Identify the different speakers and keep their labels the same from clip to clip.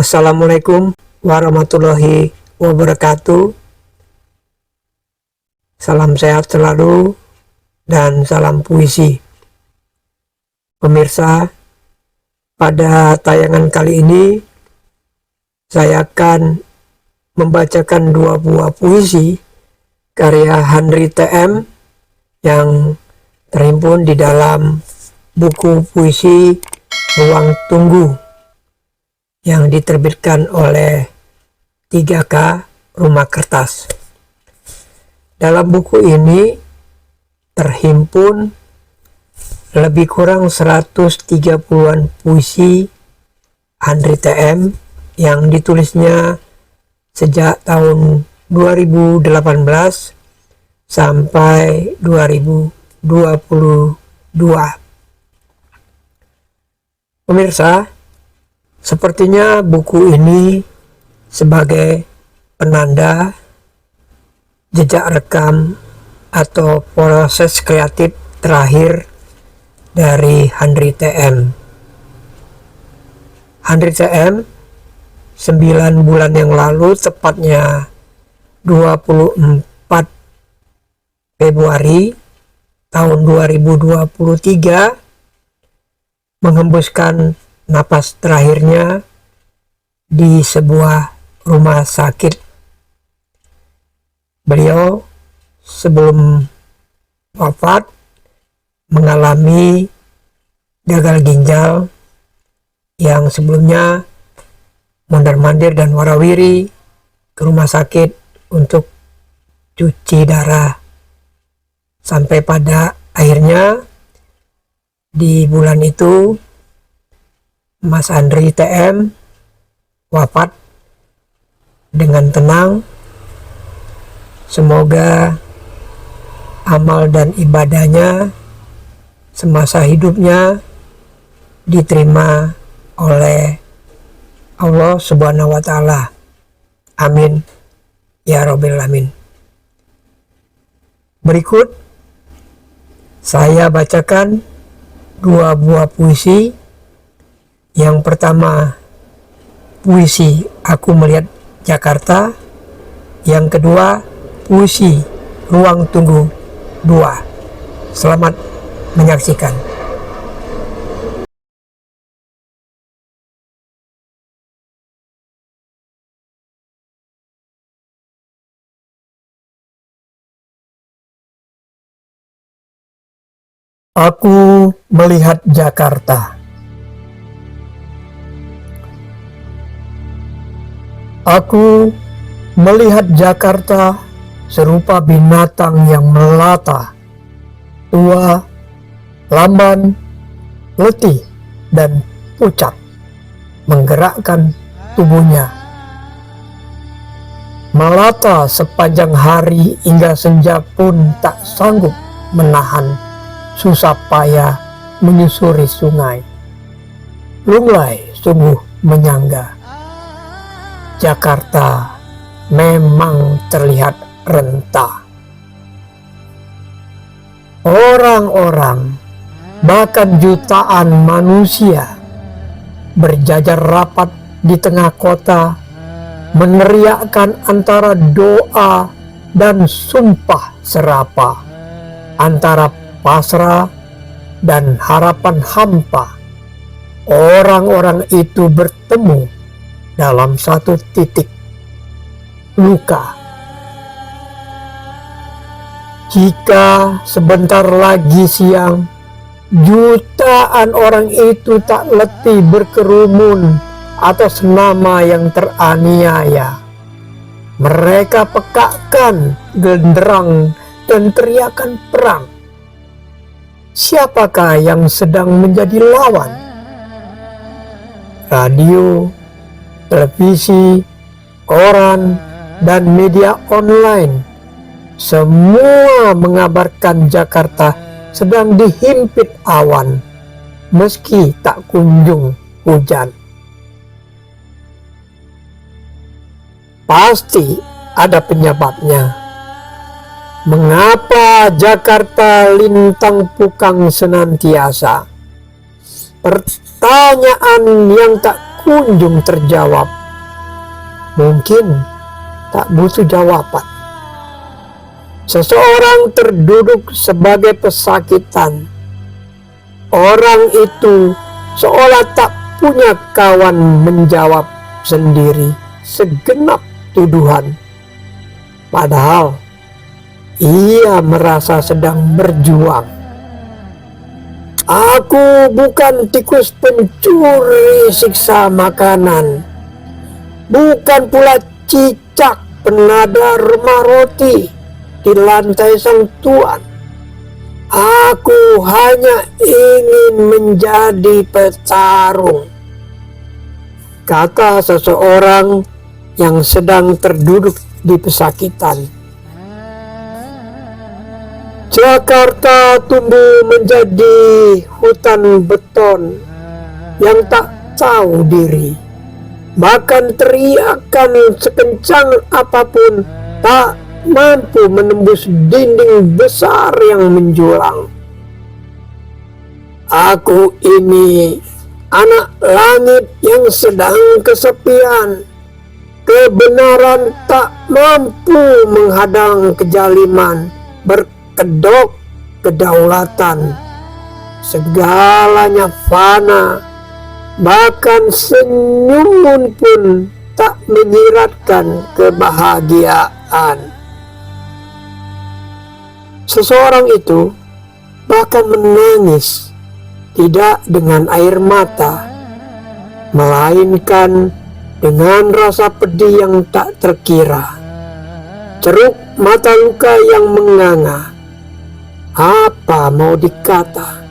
Speaker 1: Assalamualaikum warahmatullahi wabarakatuh. Salam sehat selalu dan salam puisi. Pemirsa, pada tayangan kali ini saya akan membacakan dua buah puisi karya Handri TM yang terhimpun di dalam buku puisi Ruang Tunggu yang diterbitkan oleh 3K Rumah Kertas. Dalam buku ini terhimpun lebih kurang 130-an puisi Handri TM yang ditulisnya sejak tahun 2018 sampai 2022. Pemirsa, sepertinya buku ini sebagai penanda jejak rekam atau proses kreatif terakhir dari Handri TM. Handri TM 9 bulan yang lalu, tepatnya 24 Februari tahun 2023, menghembuskan napas terakhirnya di sebuah rumah sakit. Beliau sebelum wafat mengalami gagal ginjal yang sebelumnya mondar-mandir dan warawiri ke rumah sakit untuk cuci darah, sampai pada akhirnya di bulan itu Mas Handri TM wafat dengan tenang. Semoga amal dan ibadahnya semasa hidupnya diterima oleh Allah Subhanahu wa Ta'ala. Amin ya Rabbil Alamin. Berikut saya bacakan dua buah puisi. Yang pertama, puisi Aku Melihat Jakarta. Yang kedua, puisi Ruang Tunggu 2. Selamat menyaksikan. Aku Melihat Jakarta. Aku melihat Jakarta serupa binatang yang melata, tua, lamban, letih, dan pucat, menggerakkan tubuhnya. Melata sepanjang hari hingga senja pun tak sanggup menahan susah payah menyusuri sungai. Lunglai sungguh menyangga. Jakarta memang terlihat renta. Orang-orang, bahkan jutaan manusia, berjajar rapat di tengah kota, meneriakkan antara doa dan sumpah serapah, antara pasrah dan harapan hampa. Orang-orang itu bertemu dalam satu titik, luka. Jika sebentar lagi siang, jutaan orang itu tak letih berkerumun atas nama yang teraniaya. Mereka pekakkan genderang dan teriakan perang. Siapakah yang sedang menjadi lawan? Radio, televisi, koran, dan media online, semua mengabarkan Jakarta sedang dihimpit awan, meski tak kunjung hujan. Pasti ada penyebabnya. Mengapa Jakarta lintang pukang senantiasa? Pertanyaan yang tak kunjung terjawab. Mungkin tak butuh jawaban. Seseorang terduduk sebagai pesakitan. Orang itu seolah tak punya kawan menjawab sendiri segenap tuduhan. Padahal ia merasa sedang berjuang. Aku bukan tikus pencuri siksa makanan, bukan pula cicak penada rumah roti di lantai sang tuan. Aku hanya ingin menjadi petarung, kata seseorang yang sedang terduduk di pesakitan. Jakarta tumbuh menjadi hutan beton yang tak tahu diri. Bahkan teriakan sekencang apapun tak mampu menembus dinding besar yang menjulang. Aku ini anak langit yang sedang kesepian. Kebenaran tak mampu menghadang kejaliman. Berkedok kedaulatan, segalanya fana, bahkan senyumun pun tak menyiratkan kebahagiaan. Seseorang itu bahkan menangis, tidak dengan air mata, melainkan dengan rasa pedih yang tak terkira. Ceruk mata luka yang menganga. Apa mau dikata?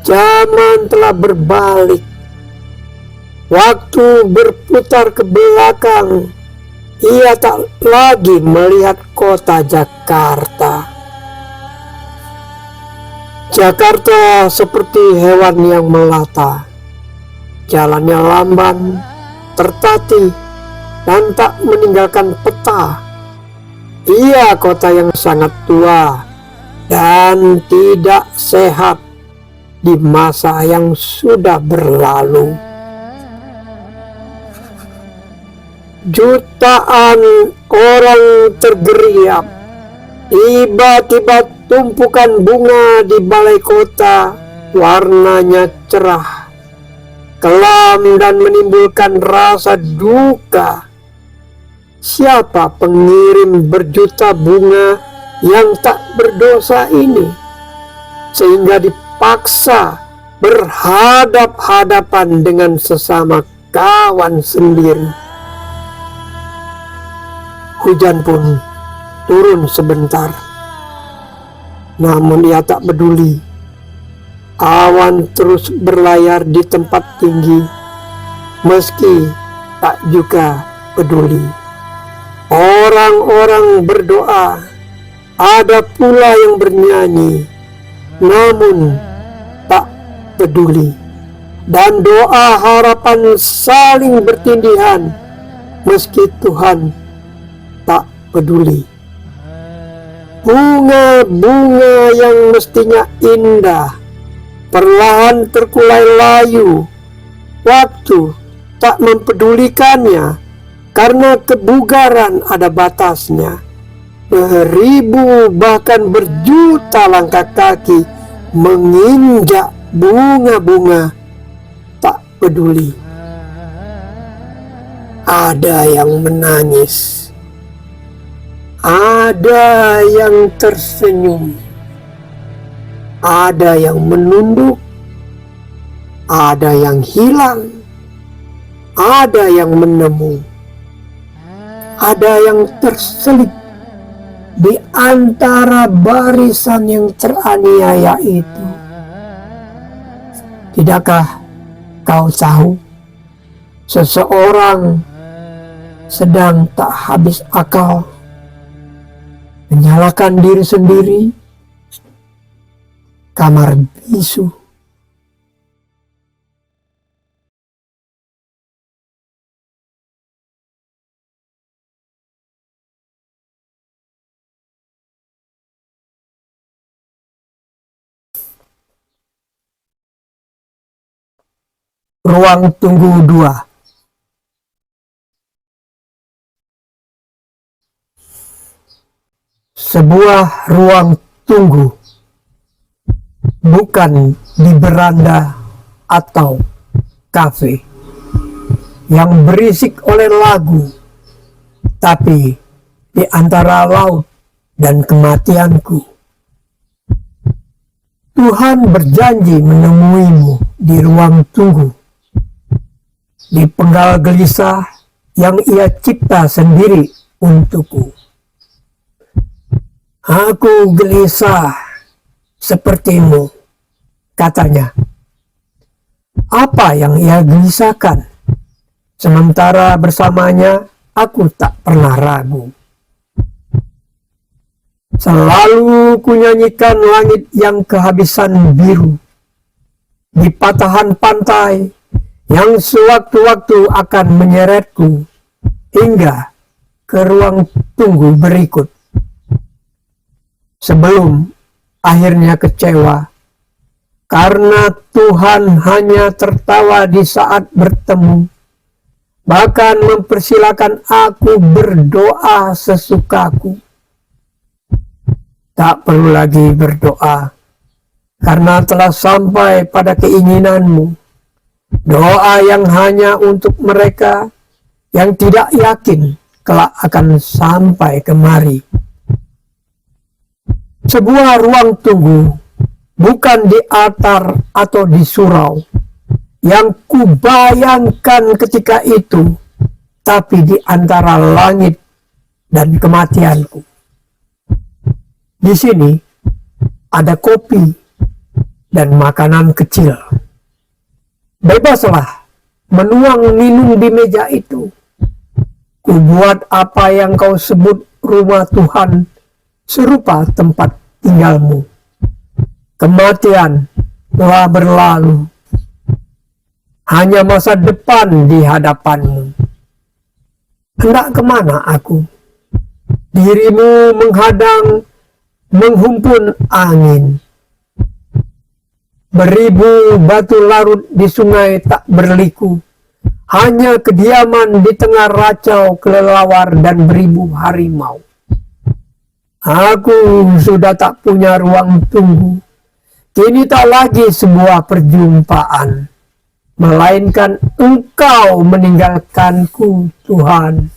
Speaker 1: Zaman telah berbalik. Waktu berputar ke belakang. Ia tak lagi melihat kota Jakarta. Jakarta seperti hewan yang melata. Jalannya lamban, tertatih, dan tak meninggalkan peta. Ia kota yang sangat tua dan tidak sehat di masa yang sudah berlalu. Jutaan orang tergeriap. Tiba-tiba tumpukan bunga di balai kota warnanya cerah, kelam dan menimbulkan rasa duka. Siapa pengirim berjuta bunga yang tak berdosa ini, sehingga dipaksa berhadap-hadapan dengan sesama kawan sendiri? Hujan pun turun sebentar, namun ia tak peduli. Awan terus berlayar di tempat tinggi, meski tak juga peduli. Orang-orang berdoa, ada pula yang bernyanyi, namun tak peduli. Dan doa harapan saling bertindihan, meski Tuhan tak peduli. Bunga-bunga yang mestinya indah perlahan terkulai layu. Waktu tak mempedulikannya, karena kebugaran ada batasnya. Beribu bahkan berjuta langkah kaki menginjak bunga-bunga, tak peduli. Ada yang menangis, ada yang tersenyum, ada yang menunduk, ada yang hilang, ada yang menemu, ada yang terselip di antara barisan yang teraniaya itu. Tidakkah kau tahu, seseorang sedang tak habis akal, menyalahkan diri sendiri, kamar bisu. Ruang Tunggu 2. Sebuah ruang tunggu, bukan di beranda atau kafe yang berisik oleh lagu, tapi di antara laut dan kematianku. Tuhan berjanji menemuimu di ruang tunggu, di penggal gelisah yang Ia cipta sendiri untukku. Aku gelisah sepertimu, katanya. Apa yang Ia gelisahkan? Sementara bersamanya aku tak pernah ragu. Selalu kunyanyikan langit yang kehabisan biru, di patahan pantai yang sewaktu-waktu akan menyeretku hingga ke ruang tunggu berikut. Sebelum akhirnya kecewa, karena Tuhan hanya tertawa di saat bertemu, bahkan mempersilakan aku berdoa sesukaku. Tak perlu lagi berdoa, karena telah sampai pada keinginanmu. Doa yang hanya untuk mereka yang tidak yakin kelak akan sampai kemari. Sebuah ruang tunggu, bukan di altar atau di surau, yang kubayangkan ketika itu, tapi di antara langit dan kematianku. Di sini ada kopi dan makanan kecil. Bebaslah menuang minum di meja itu. Kubuat apa yang kau sebut rumah Tuhan serupa tempat tinggalmu. Kematian telah berlalu. Hanya masa depan di hadapanmu. Hendak kemana aku? Dirimu menghadang, menghimpun angin. Beribu batu larut di sungai tak berliku. Hanya kediaman di tengah racau kelelawar dan beribu harimau. Aku sudah tak punya ruang tunggu. Kini tak lagi sebuah perjumpaan, melainkan Engkau meninggalkanku, Tuhan.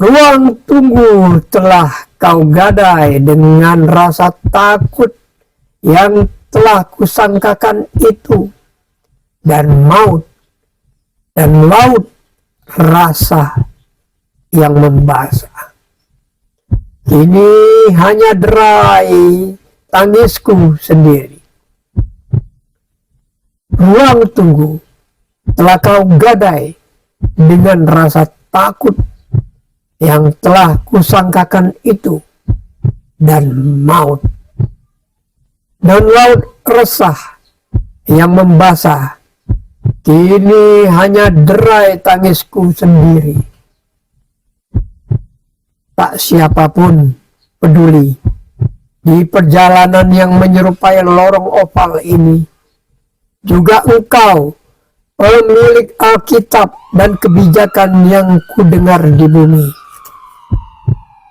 Speaker 1: Ruang tunggu telah kau gadai dengan rasa takut yang telah kusangkakan itu, dan maut dan laut rasa yang membasah. Kini hanya derai tangisku sendiri. Ruang tunggu telah kau gadai dengan rasa takut yang telah kusangkakan itu, dan maut dan laut resah yang membasah. Kini hanya derai tangisku sendiri. Tak siapapun peduli di perjalanan yang menyerupai lorong oval ini. Juga Engkau, pemilik Alkitab dan kebijakan yang kudengar di bumi.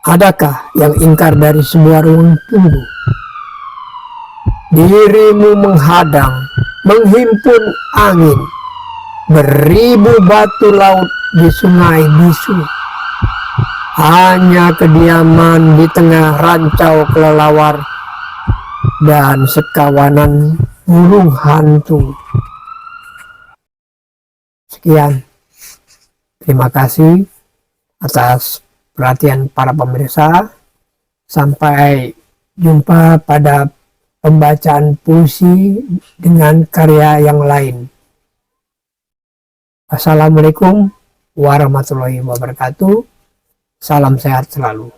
Speaker 1: Adakah yang ingkar dari semua ruang tunggu? Dirimu menghadang, menghimpun angin, beribu batu laut di sungai bisu. Hanya kediaman di tengah rancau kelelawar dan sekawanan burung hantu. Sekian. Terima kasih atas perhatian para pemirsa. Sampai jumpa pada pembacaan puisi dengan karya yang lain. Assalamualaikum warahmatullahi wabarakatuh. Salam sehat selalu.